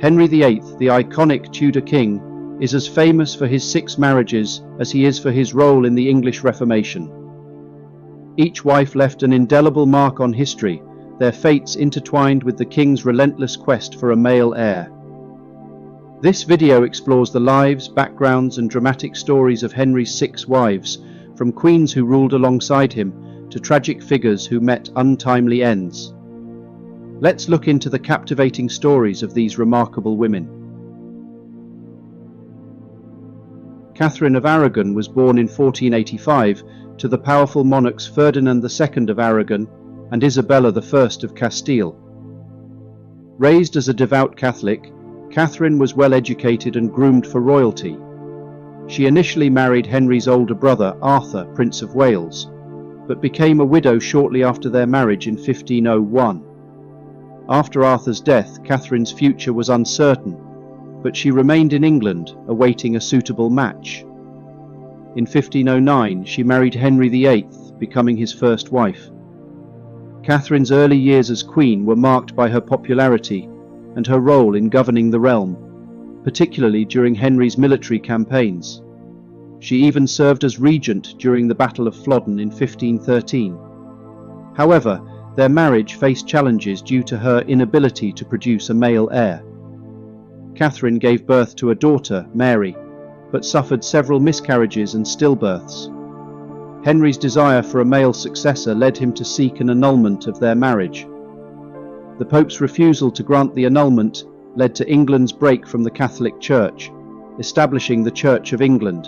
Henry VIII, the iconic Tudor king, is as famous for his 6 marriages as he is for his role in the English Reformation. Each wife left an indelible mark on history, their fates intertwined with the king's relentless quest for a male heir. This video explores the lives, backgrounds, and dramatic stories of Henry's 6 wives, from queens who ruled alongside him to tragic figures who met untimely ends. Let's look into the captivating stories of these remarkable women. Katherine of Aragon was born in 1485 to the powerful monarchs Ferdinand II of Aragon and Isabella I of Castile. Raised as a devout Catholic, Catherine was well educated and groomed for royalty. She initially married Henry's older brother, Arthur, Prince of Wales, but became a widow shortly after their marriage in 1501. After Arthur's death, Catherine's future was uncertain, but she remained in England, awaiting a suitable match. In 1509, she married Henry VIII, becoming his first wife. Catherine's early years as queen were marked by her popularity and her role in governing the realm, particularly during Henry's military campaigns. She even served as regent during the Battle of Flodden in 1513. However, their marriage faced challenges due to her inability to produce a male heir. Catherine gave birth to a daughter, Mary, but suffered several miscarriages and stillbirths. Henry's desire for a male successor led him to seek an annulment of their marriage. The Pope's refusal to grant the annulment led to England's break from the Catholic Church, establishing the Church of England.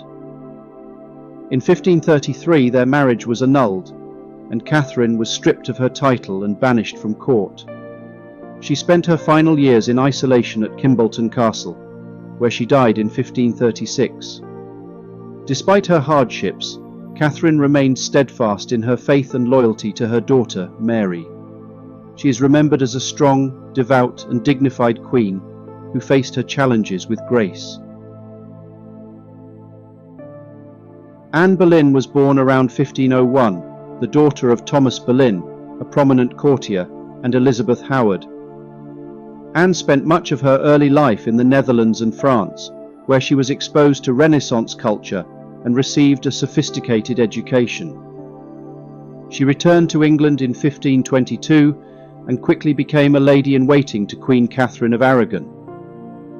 In 1533, their marriage was annulled, and Catherine was stripped of her title and banished from court. She spent her final years in isolation at Kimbolton Castle, where she died in 1536. Despite her hardships, Catherine remained steadfast in her faith and loyalty to her daughter, Mary. She is remembered as a strong, devout, and dignified queen who faced her challenges with grace. Anne Boleyn was born around 1501, the daughter of Thomas Boleyn, a prominent courtier, and Elizabeth Howard. Anne spent much of her early life in the Netherlands and France, where she was exposed to Renaissance culture and received a sophisticated education. She returned to England in 1522 and quickly became a lady-in-waiting to Queen Catherine of Aragon.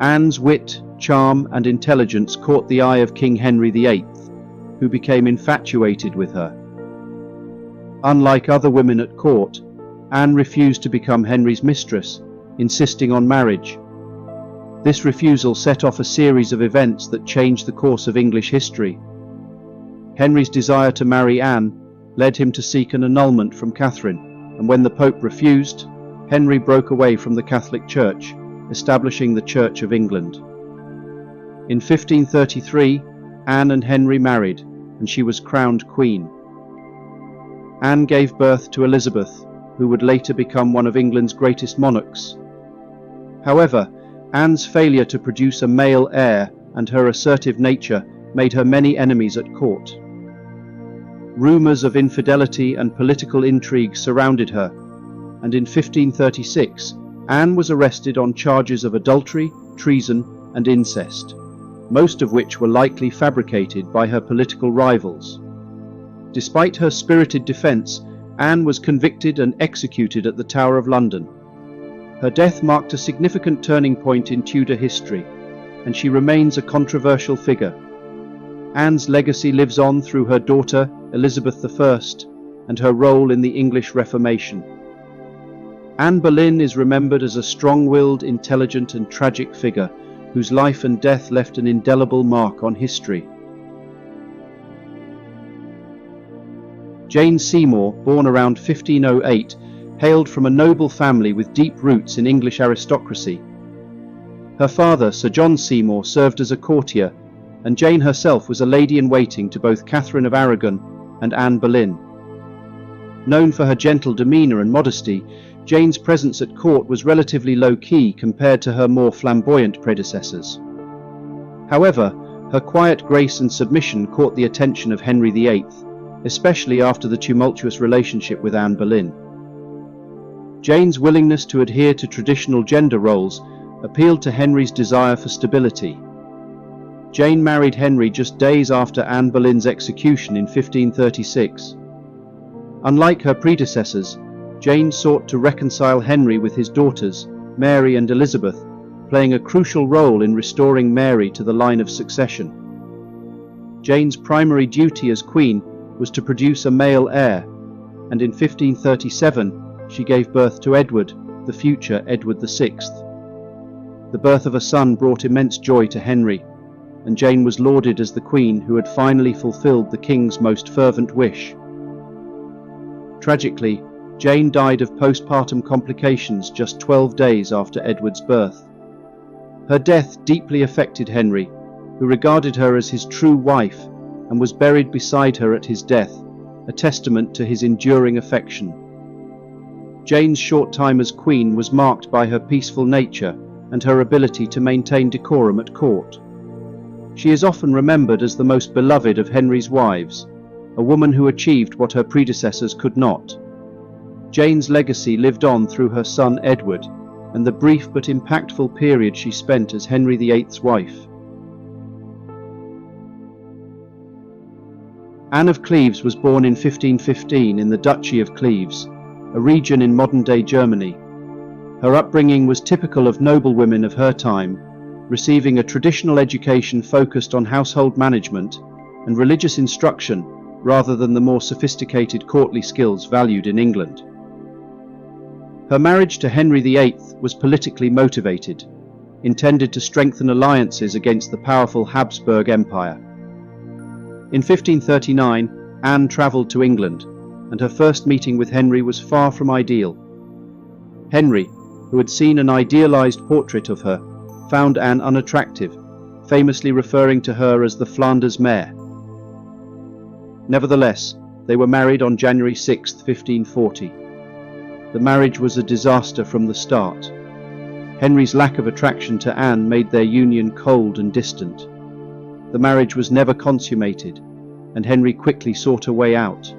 Anne's wit, charm, and intelligence caught the eye of King Henry VIII, who became infatuated with her. Unlike other women at court, Anne refused to become Henry's mistress, insisting on marriage. This refusal set off a series of events that changed the course of English history. Henry's desire to marry Anne led him to seek an annulment from Catherine, and when the Pope refused, Henry broke away from the Catholic Church, establishing the Church of England. In 1533, Anne and Henry married, and she was crowned queen. Anne gave birth to Elizabeth, who would later become one of England's greatest monarchs. However, Anne's failure to produce a male heir and her assertive nature made her many enemies at court. Rumours of infidelity and political intrigue surrounded her, and in 1536, Anne was arrested on charges of adultery, treason, and incest, most of which were likely fabricated by her political rivals. Despite her spirited defence, Anne was convicted and executed at the Tower of London. Her death marked a significant turning point in Tudor history, and she remains a controversial figure. Anne's legacy lives on through her daughter, Elizabeth I, and her role in the English Reformation. Anne Boleyn is remembered as a strong-willed, intelligent, and tragic figure whose life and death left an indelible mark on history. Jane Seymour, born around 1508, hailed from a noble family with deep roots in English aristocracy. Her father, Sir John Seymour, served as a courtier, and Jane herself was a lady-in-waiting to both Katherine of Aragon and Anne Boleyn. Known for her gentle demeanour and modesty, Jane's presence at court was relatively low-key compared to her more flamboyant predecessors. However, her quiet grace and submission caught the attention of Henry VIII, especially after the tumultuous relationship with Anne Boleyn. Jane's willingness to adhere to traditional gender roles appealed to Henry's desire for stability. Jane married Henry just days after Anne Boleyn's execution in 1536. Unlike her predecessors, Jane sought to reconcile Henry with his daughters, Mary and Elizabeth, playing a crucial role in restoring Mary to the line of succession. Jane's primary duty as queen was to produce a male heir, and in 1537 she gave birth to Edward, the future Edward VI. The birth of a son brought immense joy to Henry, and Jane was lauded as the queen who had finally fulfilled the king's most fervent wish. Tragically, Jane died of postpartum complications just 12 days after Edward's birth. Her death deeply affected Henry, who regarded her as his true wife and was buried beside her at his death, a testament to his enduring affection. Jane's short time as queen was marked by her peaceful nature and her ability to maintain decorum at court. She is often remembered as the most beloved of Henry's wives, a woman who achieved what her predecessors could not. Jane's legacy lived on through her son Edward and the brief but impactful period she spent as Henry VIII's wife. Anne of Cleves was born in 1515 in the Duchy of Cleves, a region in modern-day Germany. Her upbringing was typical of noblewomen of her time, receiving a traditional education focused on household management and religious instruction rather than the more sophisticated courtly skills valued in England. Her marriage to Henry VIII was politically motivated, intended to strengthen alliances against the powerful Habsburg Empire. In 1539, Anne travelled to England, and her first meeting with Henry was far from ideal. Henry, who had seen an idealised portrait of her, found Anne unattractive, famously referring to her as the Flanders mare. Nevertheless, they were married on January 6, 1540. The marriage was a disaster from the start. Henry's lack of attraction to Anne made their union cold and distant. The marriage was never consummated, and Henry quickly sought a way out.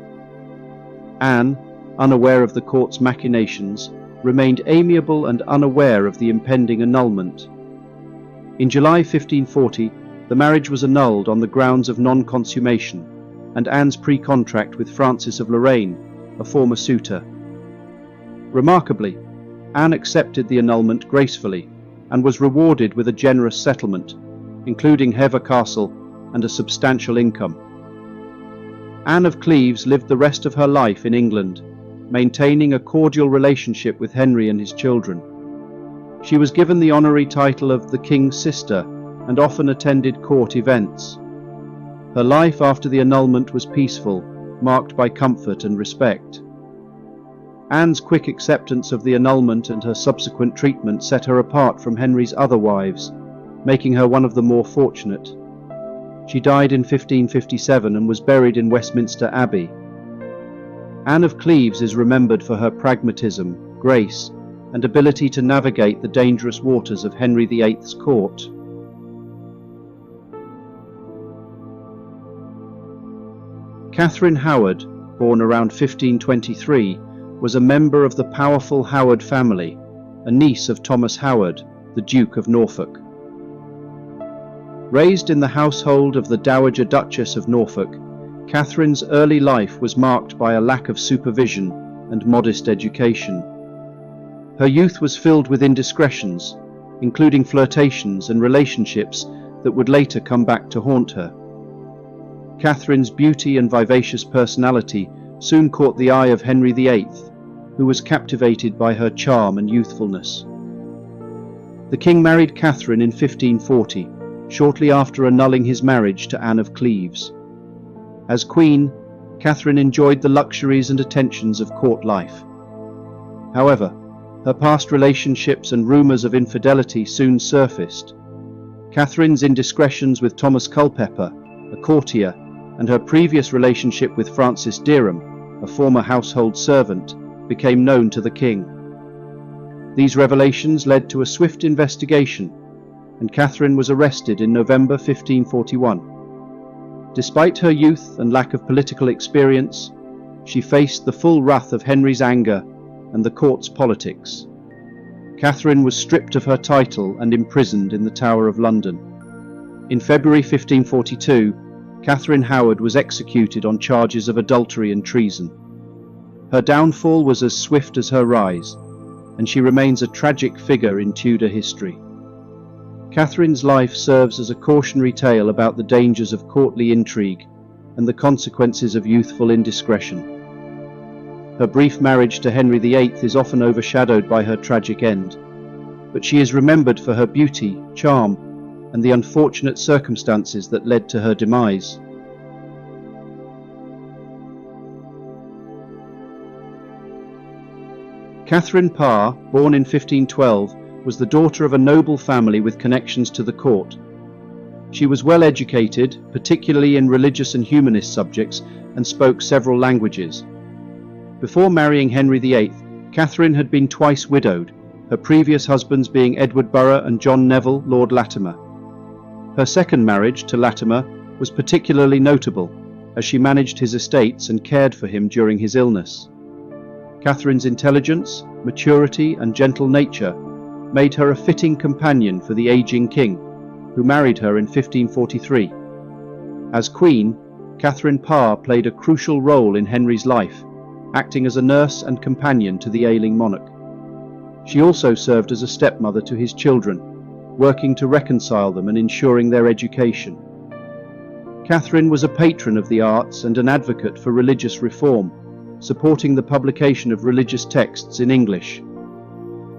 Anne, unaware of the court's machinations, remained amiable and unaware of the impending annulment. In July 1540, the marriage was annulled on the grounds of non-consummation, and Anne's pre-contract with Francis of Lorraine, a former suitor. Remarkably, Anne accepted the annulment gracefully and was rewarded with a generous settlement, including Hever Castle and a substantial income. Anne of Cleves lived the rest of her life in England, maintaining a cordial relationship with Henry and his children. She was given the honorary title of the King's Sister and often attended court events. Her life after the annulment was peaceful, marked by comfort and respect. Anne's quick acceptance of the annulment and her subsequent treatment set her apart from Henry's other wives, making her one of the more fortunate. She died in 1557 and was buried in Westminster Abbey. Anne of Cleves is remembered for her pragmatism, grace, and ability to navigate the dangerous waters of Henry VIII's court. Katherine Howard, born around 1523, was a member of the powerful Howard family, a niece of Thomas Howard, the Duke of Norfolk. Raised in the household of the Dowager Duchess of Norfolk, Catherine's early life was marked by a lack of supervision and modest education. Her youth was filled with indiscretions, including flirtations and relationships that would later come back to haunt her. Catherine's beauty and vivacious personality soon caught the eye of Henry VIII, who was captivated by her charm and youthfulness. The king married Catherine in 1540, shortly after annulling his marriage to Anne of Cleves. As queen, Catherine enjoyed the luxuries and attentions of court life. However, her past relationships and rumours of infidelity soon surfaced. Catherine's indiscretions with Thomas Culpeper, a courtier, and her previous relationship with Francis Derham, a former household servant, became known to the king. These revelations led to a swift investigation, and Catherine was arrested in November 1541. Despite her youth and lack of political experience, she faced the full wrath of Henry's anger and the court's politics. Catherine was stripped of her title and imprisoned in the Tower of London. In February 1542, Katherine Howard was executed on charges of adultery and treason. Her downfall was as swift as her rise, and she remains a tragic figure in Tudor history. Catherine's life serves as a cautionary tale about the dangers of courtly intrigue and the consequences of youthful indiscretion. Her brief marriage to Henry VIII is often overshadowed by her tragic end, but she is remembered for her beauty, charm, and the unfortunate circumstances that led to her demise. Katherine Parr, born in 1512, was the daughter of a noble family with connections to the court. She was well educated, particularly in religious and humanist subjects, and spoke several languages. Before marrying Henry VIII, Catherine had been twice widowed, her previous husbands being Edward Burgh and John Neville, Lord Latimer. Her second marriage to Latimer was particularly notable, as she managed his estates and cared for him during his illness. Catherine's intelligence, maturity, and gentle nature made her a fitting companion for the aging king, who married her in 1543. As queen, Katherine Parr played a crucial role in Henry's life, acting as a nurse and companion to the ailing monarch. She also served as a stepmother to his children, working to reconcile them and ensuring their education. Catherine was a patron of the arts and an advocate for religious reform, supporting the publication of religious texts in English.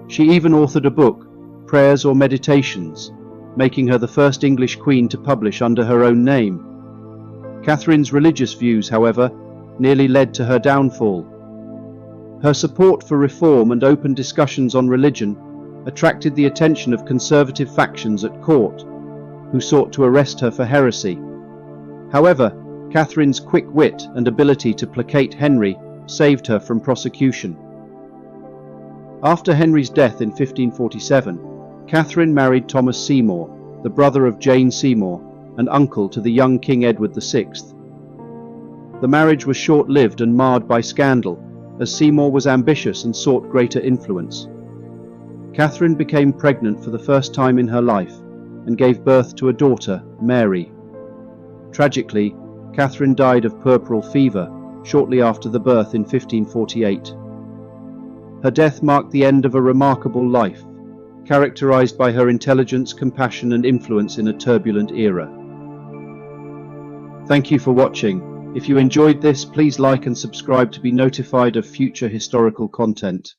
She even authored a book, Prayers or Meditations, making her the first English queen to publish under her own name. Catherine's religious views, however, nearly led to her downfall. Her support for reform and open discussions on religion attracted the attention of conservative factions at court, who sought to arrest her for heresy. However, Catherine's quick wit and ability to placate Henry saved her from prosecution. After Henry's death in 1547, Catherine married Thomas Seymour, the brother of Jane Seymour and uncle to the young King Edward VI. The marriage was short-lived and marred by scandal, as Seymour was ambitious and sought greater influence. Catherine became pregnant for the first time in her life and gave birth to a daughter, Mary. Tragically, Catherine died of puerperal fever shortly after the birth in 1548. Her death marked the end of a remarkable life, characterized by her intelligence, compassion, and influence in a turbulent era. Thank you for watching. If you enjoyed this, please like and subscribe to be notified of future historical content.